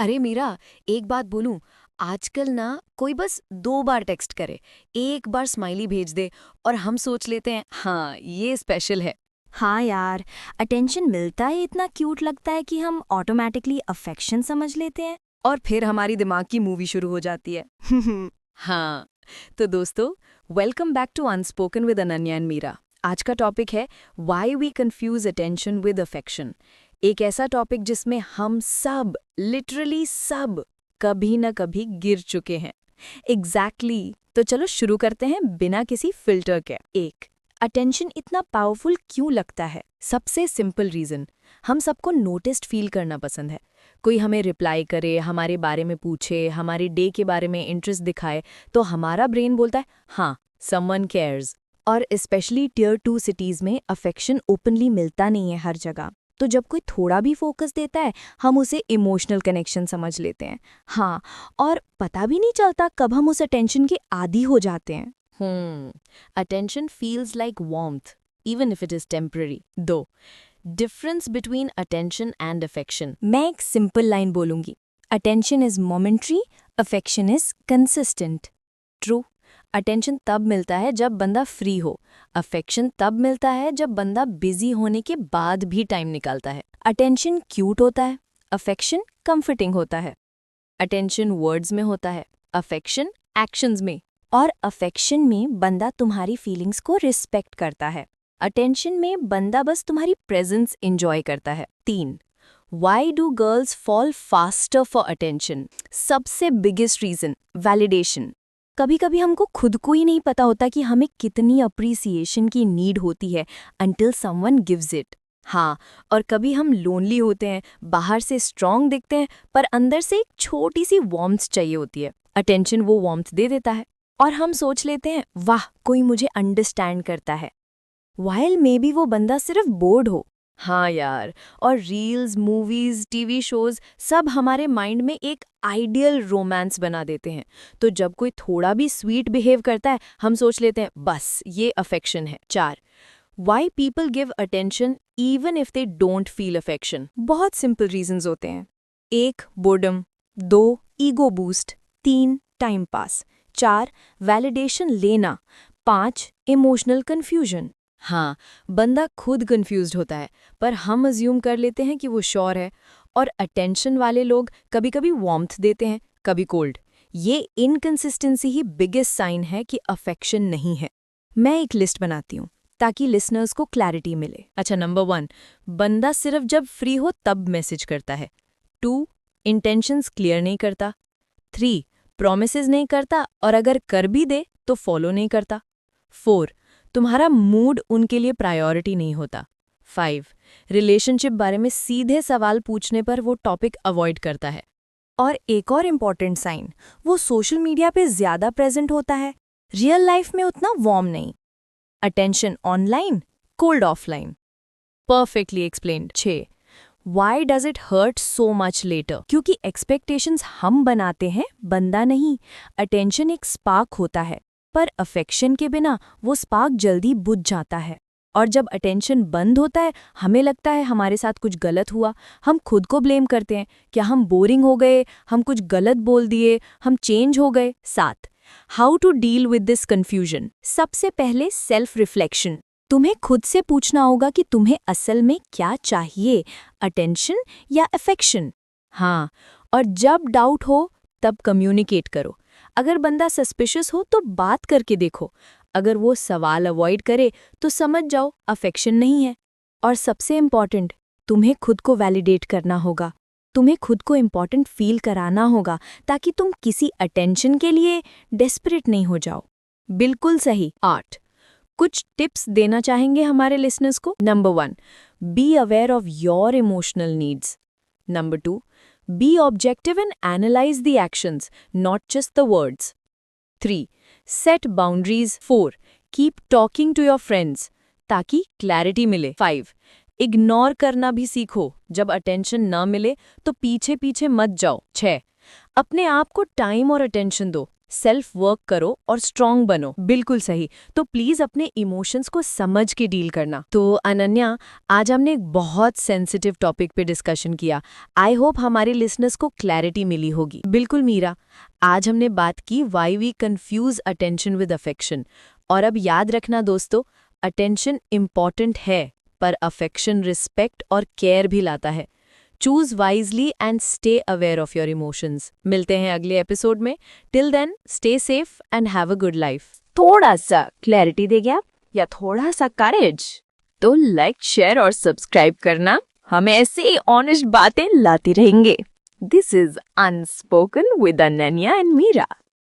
अरे मीरा, एक बात बोलूं। आजकल ना कोई बस 2 बार टेक्स्ट करे, एक बार स्माइली भेज दे और हम सोच लेते हैं हाँ ये स्पेशल है। हाँ यार, अटेंशन मिलता है इतना क्यूट लगता है कि हम ऑटोमेटिकली अफेक्शन समझ लेते हैं। और फिर हमारी दिमाग की मूवी शुरू हो जाती है। हाँ, तो दोस्तों, welcome back to unspoken with Ananya and Meera. आज का टॉपिक है why we confuse attention with affection. एक ऐसा टॉपिक जिसमें हम सब, लिटरली सब, कभी न कभी गिर चुके हैं। एग्जैक्टली तो चलो शुरू करते हैं बिना किसी फिल्टर के। एक, अटेंशन इतना पावरफुल क्यों लगता है? सबसे सिंपल रीजन, हम सबको नोटिस्ड फील करना पसंद है। कोई हमें रिप्लाई करे, हमारे बारे में पूछे, हमारे डे के बारे में इंटरेस्ट दिखाए, तो हमारा ब्रेन बोलता है हाँ, समवन केयर्स। और स्पेशली टियर 2 सिटीज़ में अफेक्शन ओपनली मिलता नहीं है हर जगह। तो जब कोई थोड़ा भी फोकस देता है, हम उसे इमोशनल कनेक्शन समझ लेते हैं। हाँ, और पता भी नहीं चलता कब हम उस अटेंशन के आदी हो जाते हैं। Attention feels like warmth, even if it is temporary. दो, difference between attention and affection. मैं एक सिंपल लाइन बोलूंगी, attention is momentary, affection is consistent. True, attention तब मिलता है जब बंदा फ्री हो, अफेक्शन तब मिलता है जब बंदा बिजी होने के बाद भी टाइम निकालता है। अटेंशन क्यूट होता है, अफेक्शन कंफर्टिंग होता है। अटेंशन वर्ड्स में होता है, अफेक्शन एक्शंस में। और अफेक्शन में बंदा तुम्हारी फीलिंग्स को रिस्पेक्ट करता है, अटेंशन में बंदा बस तुम्हारी प्रेजेंस एंजॉय करता है। 3, why do girls fall faster for attention? सबसे बिगेस्ट रीजन, वैलिडेशन। कभी कभी हमको खुद को ही नहीं पता होता कि हमें कितनी अप्रिसिएशन की नीड होती है until someone gives it। हाँ, और कभी हम लोनली होते हैं, बाहर से स्ट्रांग दिखते हैं पर अंदर से एक छोटी सी वार्मथ चाहिए होती है। अटेंशन वो वार्मथ दे देता है और हम सोच लेते हैं वाह, कोई मुझे अंडरस्टैंड करता है, while मे बी वो बंदा सिर्फ बोर्ड हो। हाँ यार, और रील्स, मूवीज, टीवी शोज सब हमारे माइंड में एक आइडियल रोमांस बना देते हैं। तो जब कोई थोड़ा भी स्वीट बिहेव करता है, हम सोच लेते हैं बस ये अफेक्शन है। 4, why people give attention even if they don't feel affection? बहुत सिंपल रीजंस होते हैं। 1, boredom. 2, ego boost. 3, time pass. 4, validation लेना। 5, इमोशनल कन्फ्यूजन। हाँ, बंदा खुद कंफ्यूज्ड होता है पर हम अज्यूम कर लेते हैं कि वो श्योर है। और अटेंशन वाले लोग कभी कभी वार्मथ देते हैं, कभी कोल्ड। ये इनकंसिस्टेंसी ही बिगेस्ट साइन है कि अफेक्शन नहीं है। मैं एक लिस्ट बनाती हूँ ताकि लिसनर्स को क्लैरिटी मिले। अच्छा, नंबर 1, बंदा सिर्फ जब फ्री हो तब मैसेज करता है। 2, इंटेंशंस क्लियर नहीं करता। 3, प्रॉमिसेस नहीं करता और अगर कर भी दे तो फॉलो नहीं करता। 4, तुम्हारा मूड उनके लिए प्रायोरिटी नहीं होता। 5, रिलेशनशिप बारे में सीधे सवाल पूछने पर वो टॉपिक अवॉइड करता है। और एक और इम्पॉर्टेंट साइन, वो सोशल मीडिया पे ज्यादा प्रेजेंट होता है, रियल लाइफ में उतना वार्म नहीं। Attention online, cold offline. Perfectly explained. 6, why does it hurt so much later? क्योंकि एक्सपेक्टेशंस हम बनाते हैं, बंदा नहीं। अटेंशन एक स्पार्क होता है, पर अफेक्शन के बिना वो स्पार्क जल्दी बुझ जाता है। और जब अटेंशन बंद होता है, हमें लगता है हमारे साथ कुछ गलत हुआ। हम खुद को ब्लेम करते हैं, क्या हम बोरिंग हो गए, हम कुछ गलत बोल दिए, हम चेंज हो गए। 7, how to deal with this confusion? सबसे पहले सेल्फ रिफ्लेक्शन। तुम्हें खुद से पूछना होगा कि तुम्हें असल में क्या चाहिए, अटेंशन या अफेक्शन। हाँ, और जब डाउट हो तब कम्युनिकेट करो। अगर बंदा सस्पिशियस हो तो बात करके देखो, अगर वो सवाल अवॉइड करे तो समझ जाओ अफेक्शन नहीं है। और सबसे इम्पॉर्टेंट, तुम्हें खुद को वैलिडेट करना होगा, तुम्हें खुद को इम्पॉर्टेंट फील कराना होगा ताकि तुम किसी अटेंशन के लिए डेस्परेट नहीं हो जाओ। बिल्कुल सही। 8, कुछ टिप्स देना चाहेंगे हमारे लिसनर्स को। Number 1, be aware of your emotional needs. Number 2, be objective and analyse the actions, not just the words. 3, set boundaries. 4, keep talking to your friends ताकि क्लैरिटी मिले। 5, इग्नोर करना भी सीखो, जब अटेंशन ना मिले तो पीछे पीछे मत जाओ। 6, अपने आप को टाइम और अटेंशन दो, सेल्फ वर्क करो और स्ट्रांग बनो। बिल्कुल सही। तो प्लीज अपने इमोशंस को समझ के डील करना। तो अनन्या, आज हमने एक बहुत सेंसिटिव टॉपिक पे डिस्कशन किया। आई होप हमारे लिसनर्स को क्लैरिटी मिली होगी। बिल्कुल मीरा, आज हमने बात की why we confuse attention with affection. और अब याद रखना दोस्तों, अटेंशन इम्पॉर्टेंट है, पर अफेक्शन रिस्पेक्ट और केयर भी लाता है। Choose wisely and stay aware of your emotions. मिलते हैं अगले एपिसोड में। Till then, stay safe and have a good life. थोड़ा सा क्लैरिटी दे गया या थोड़ा सा करेज? तो लाइक, शेयर और सब्सक्राइब करना। हम ऐसे ही ऑनेस्ट बातें लाते रहेंगे। This is unspoken with Ananya and Meera.